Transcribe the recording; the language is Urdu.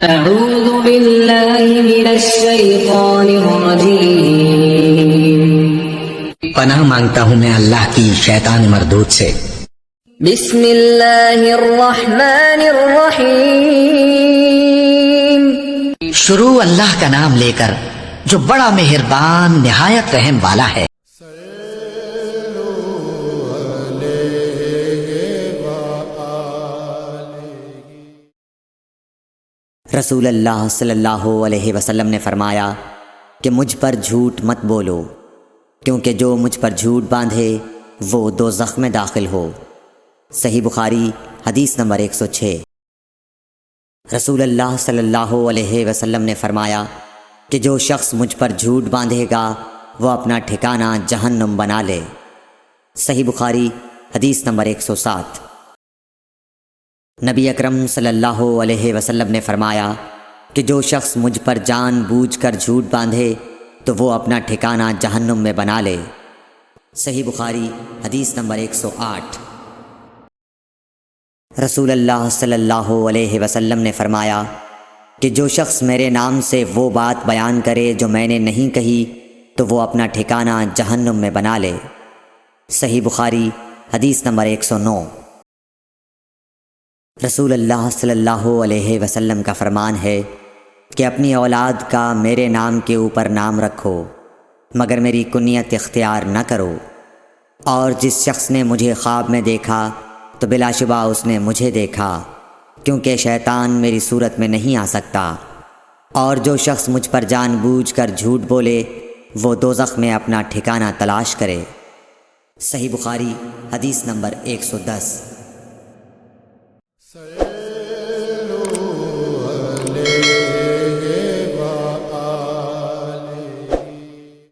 أعوذ بالله من الشيطان الرجيم پناہ مانگتا ہوں میں اللہ کی شیطان مردود سے۔ بسم اللہ الرحمن الرحیم شروع اللہ کا نام لے کر جو بڑا مہربان نہایت رحم والا ہے۔ رسول اللہ صلی اللہ علیہ وسلم نے فرمایا کہ مجھ پر جھوٹ مت بولو، کیونکہ جو مجھ پر جھوٹ باندھے وہ دوزخ میں داخل ہو۔ صحیح بخاری حدیث نمبر 106۔ رسول اللہ صلی اللہ علیہ وسلم نے فرمایا کہ جو شخص مجھ پر جھوٹ باندھے گا وہ اپنا ٹھکانہ جہنم بنا لے۔ صحیح بخاری حدیث نمبر 107۔ نبی اکرم صلی اللہ علیہ وسلم نے فرمایا کہ جو شخص مجھ پر جان بوجھ کر جھوٹ باندھے تو وہ اپنا ٹھکانہ جہنم میں بنا لے۔ صحیح بخاری حدیث نمبر 108۔ رسول اللہ صلی اللہ علیہ وسلم نے فرمایا کہ جو شخص میرے نام سے وہ بات بیان کرے جو میں نے نہیں کہی تو وہ اپنا ٹھکانہ جہنم میں بنا لے۔ صحیح بخاری حدیث نمبر 109۔ رسول اللہ صلی اللہ علیہ وسلم کا فرمان ہے کہ اپنی اولاد کا میرے نام کے اوپر نام رکھو مگر میری کنیت اختیار نہ کرو، اور جس شخص نے مجھے خواب میں دیکھا تو بلا شبہ اس نے مجھے دیکھا، کیونکہ شیطان میری صورت میں نہیں آ سکتا، اور جو شخص مجھ پر جان بوجھ کر جھوٹ بولے وہ دوزخ میں اپنا ٹھکانہ تلاش کرے۔ صحیح بخاری حدیث نمبر 110۔